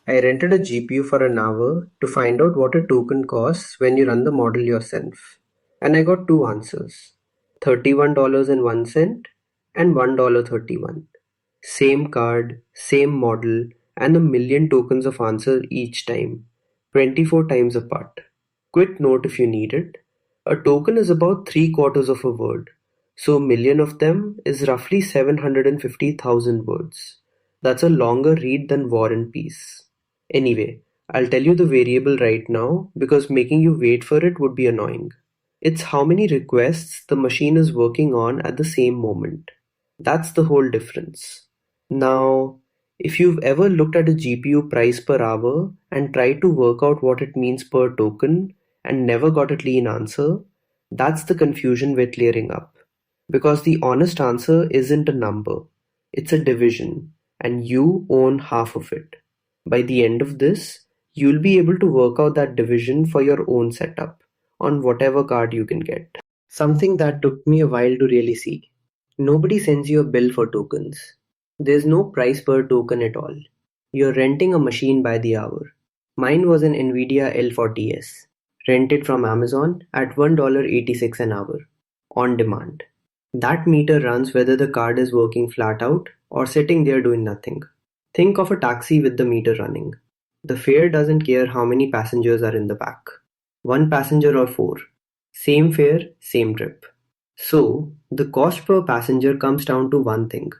I rented a GPU for an hour to find out what a token costs when you run the model yourself. And I got two answers, $31.01 and $1.31. Same card, same model, and a million tokens of answer each time, 24 times apart. Quick note if you need it. A token is about 3/4 of a word, so a million of them is roughly 750,000 words. That's a longer read than War and Peace. Anyway, I'll tell you the variable right now because making you wait for it would be annoying. It's how many requests the machine is working on at the same moment. That's the whole difference. Now, if you've ever looked at a GPU price per hour and tried to work out what it means per token and never got a clean answer, that's the confusion we're clearing up. Because the honest answer isn't a number, it's a division, and you own half of it. By the end of this, you'll be able to work out that division for your own setup on whatever card you can get. Something that took me a while to really see. Nobody sends you a bill for tokens. There's no price per token at all. You're renting a machine by the hour. Mine was an NVIDIA L40S, rented from Amazon at $1.86 an hour, on demand. That meter runs whether the card is working flat out or sitting there doing nothing. Think of a taxi with the meter running. The fare doesn't care how many passengers are in the back. One passenger or four. Same fare, same trip. So, the cost per passenger comes down to one thing: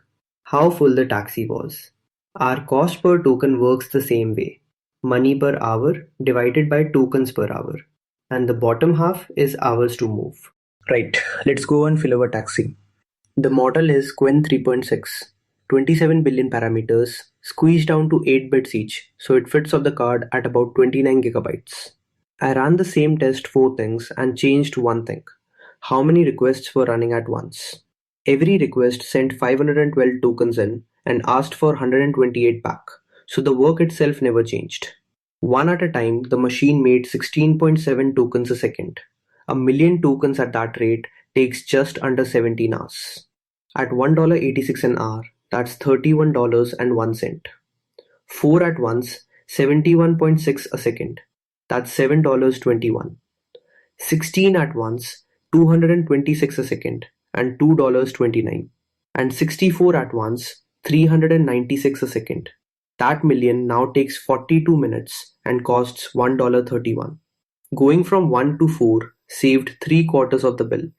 how full the taxi was. Our cost per token works the same way: money per hour divided by tokens per hour. And the bottom half is hours to move. Right, let's go and fill our taxi. The model is Qwen 3.6, 27 billion parameters, squeezed down to 8 bits each, so it fits off the card at about 29 gigabytes. I ran the same test 4 things and changed one thing: how many requests were running at once. Every request sent 512 tokens in and asked for 128 back, so the work itself never changed. One at a time, the machine made 16.7 tokens a second. A million tokens at that rate takes just under 17 hours. At $1.86 an hour, that's $31.01. 4 at once, 71.6 a second. That's $7.21. 16 at once, 226 a second, and $2.29. And 64 at once, 396 a second. That million now takes 42 minutes and costs $1.31. Going from 1 to 4 saved 3/4 of the bill.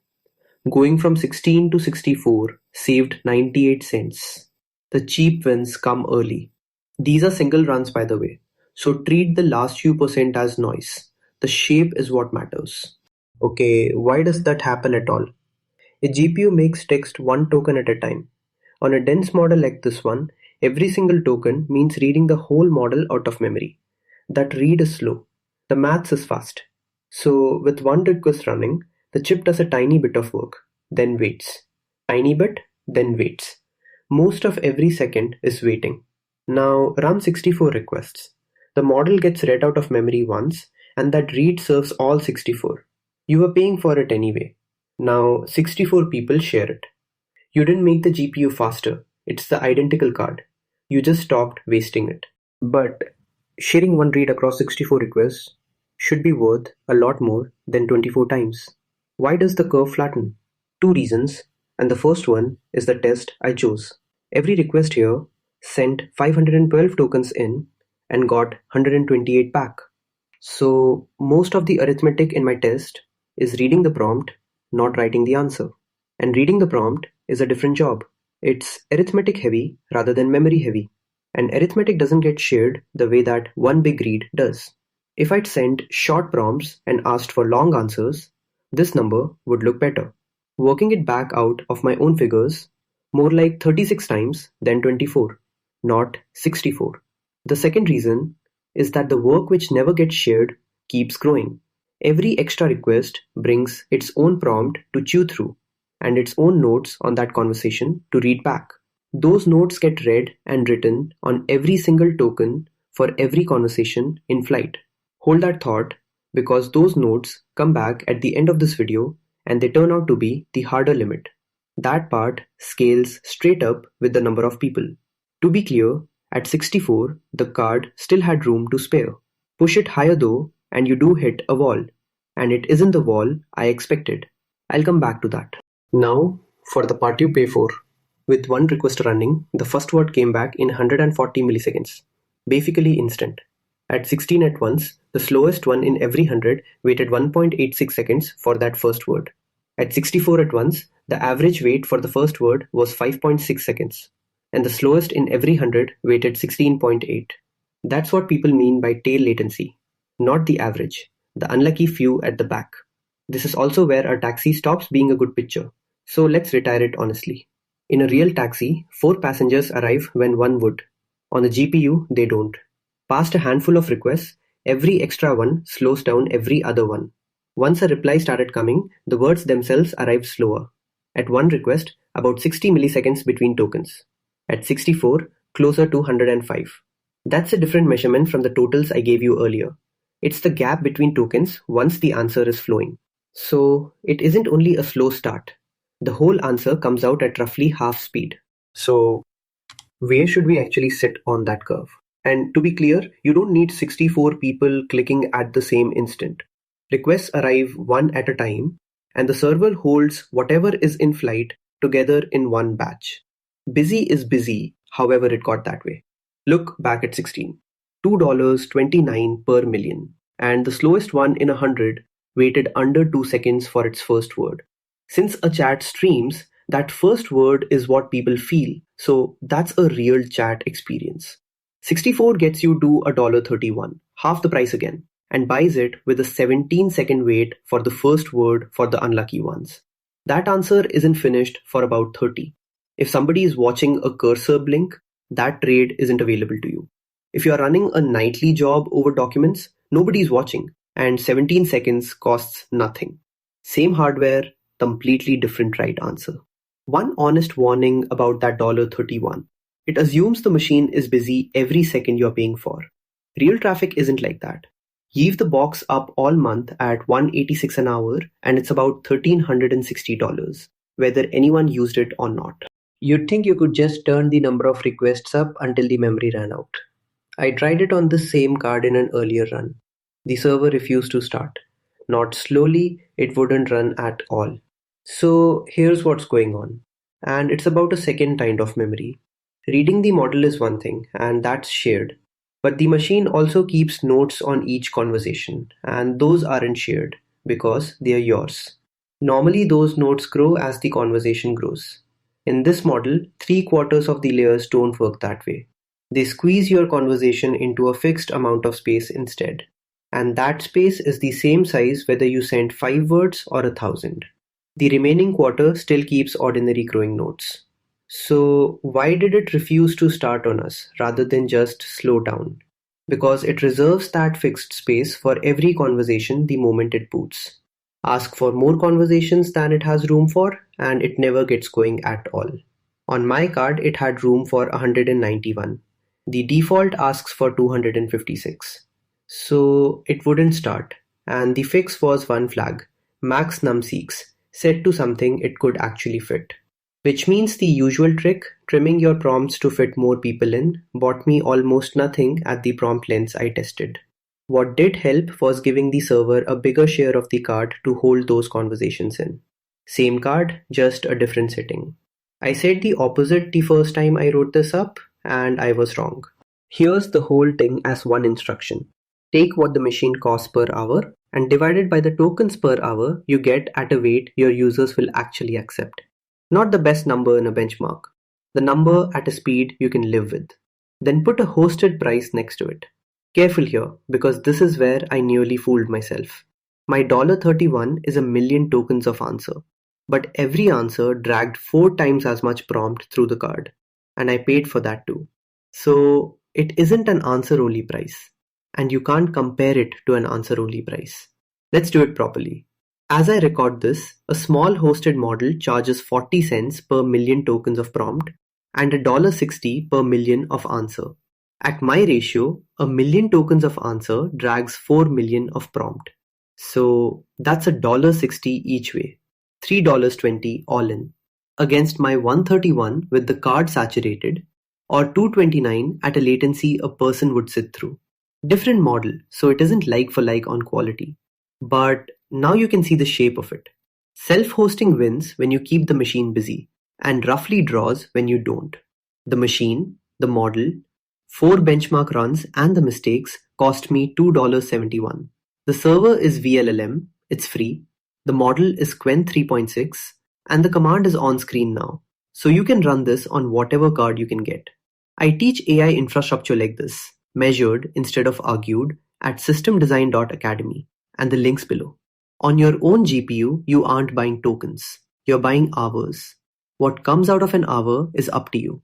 Going from 16 to 64 saved 98 cents. The cheap wins come early. These are single runs, by the way, so treat the last few percent as noise. The shape is what matters. Okay, why does that happen at all? A GPU makes text one token at a time. On a dense model like this one, every single token means reading the whole model out of memory. That read is slow. The maths is fast. So with one request running, the chip does a tiny bit of work, then waits. Tiny bit, then waits. Most of every second is waiting. Now run 64 requests. The model gets read out of memory once, and that read serves all 64. You were paying for it anyway. Now 64 people share it. You didn't make the GPU faster. It's the identical card. You just stopped wasting it. But sharing one read across 64 requests should be worth a lot more than 24 times. Why does the curve flatten? Two reasons, and the first one is the test I chose. Every request here sent 512 tokens in and got 128 back. So most of the arithmetic in my test is reading the prompt, not writing the answer. And reading the prompt is a different job. It's arithmetic heavy rather than memory heavy. And arithmetic doesn't get shared the way that one big read does. If I'd sent short prompts and asked for long answers, this number would look better. Working it back out of my own figures, more like 36 times than 24, not 64. The second reason is that the work which never gets shared keeps growing. Every extra request brings its own prompt to chew through and its own notes on that conversation to read back. Those notes get read and written on every single token for every conversation in flight. Hold that thought, because those notes come back at the end of this video and they turn out to be the harder limit. That part scales straight up with the number of people. To be clear, At 64, the card still had room to spare. Push it higher though, and you do hit a wall. And it isn't the wall I expected. I'll come back to that. Now, for the part you pay for. With one request running, the first word came back in 140 milliseconds. Basically instant. At 16 at once, the slowest one in every 100 waited 1.86 seconds for that first word. At 64 at once, the average wait for the first word was 5.6 seconds. And the slowest in every 100 waited 16.8. That's what people mean by tail latency. Not the average. The unlucky few at the back. This is also where a taxi stops being a good picture. So let's retire it honestly. In a real taxi, 4 passengers arrive when one would. On the GPU, they don't. Past a handful of requests, every extra one slows down every other one. Once a reply started coming, the words themselves arrived slower. At one request, about 60 milliseconds between tokens. At 64, closer to 105. That's a different measurement from the totals I gave you earlier. It's the gap between tokens once the answer is flowing. So, it isn't only a slow start. The whole answer comes out at roughly half speed. So, where should we actually sit on that curve? And to be clear, you don't need 64 people clicking at the same instant. Requests arrive one at a time, and the server holds whatever is in flight together in one batch. Busy is busy, however it got that way. Look back at 16. $2.29 per million, and the slowest one in 100 waited under 2 seconds for its first word. Since a chat streams, that first word is what people feel, so that's a real chat experience. 64 gets you to $1.31, half the price again, and buys it with a 17-second wait for the first word for the unlucky ones. That answer isn't finished for about 30. If somebody is watching a cursor blink, that trade isn't available to you. If you are running a nightly job over documents, nobody is watching, and 17 seconds costs nothing. Same hardware, completely different right answer. One honest warning about that $1.31. It assumes the machine is busy every second you're paying for. Real traffic isn't like that. Heave the box up all month at $186 an hour and it's about $1,360, whether anyone used it or not. You'd think you could just turn the number of requests up until the memory ran out. I tried it on this same card in an earlier run. The server refused to start. Not slowly, it wouldn't run at all. So here's what's going on. And it's about a second kind of memory. Reading the model is one thing, and that's shared. But the machine also keeps notes on each conversation, and those aren't shared because they are yours. Normally those notes grow as the conversation grows. In this model, 3/4 of the layers don't work that way. They squeeze your conversation into a fixed amount of space instead. And that space is the same size whether you send 5 words or 1,000. The remaining quarter still keeps ordinary growing notes. So why did it refuse to start on us rather than just slow down? Because it reserves that fixed space for every conversation the moment it boots. Ask for more conversations than it has room for, and it never gets going at all. On my card, it had room for 191. The default asks for 256. So it wouldn't start, and the fix was one flag, max numseeks, set to something it could actually fit. Which means the usual trick, trimming your prompts to fit more people in, bought me almost nothing at the prompt lengths I tested. What did help was giving the server a bigger share of the card to hold those conversations in. Same card, just a different setting. I said the opposite the first time I wrote this up, and I was wrong. Here's the whole thing as one instruction. Take what the machine costs per hour and divide it by the tokens per hour you get at a weight your users will actually accept. Not the best number in a benchmark. The number at a speed you can live with. Then put a hosted price next to it. Careful here, because this is where I nearly fooled myself. My $31 is 1,000,000 tokens of answer. But every answer dragged 4 times as much prompt through the card. And I paid for that too. So it isn't an answer-only price. And you can't compare it to an answer-only price. Let's do it properly. As I record this, a small hosted model charges 40 cents per million tokens of prompt and $1.60 per million of answer. At my ratio, 1,000,000 tokens of answer drags 4 million of prompt. So that's $1.60 each way, $3.20 all in. Against my 131 with the card saturated, or 229 at a latency a person would sit through. Different model, so it isn't like for like on quality. But now you can see the shape of it. Self-hosting wins when you keep the machine busy, and roughly draws when you don't. The machine, the model, 4 benchmark runs and the mistakes cost me $2.71. The server is vLLM, it's free. The model is Qwen 3.6 and the command is on screen now. So you can run this on whatever card you can get. I teach AI infrastructure like this, measured instead of argued, at systemdesign.academy, and the links below. On your own GPU, you aren't buying tokens, you're buying hours. What comes out of an hour is up to you.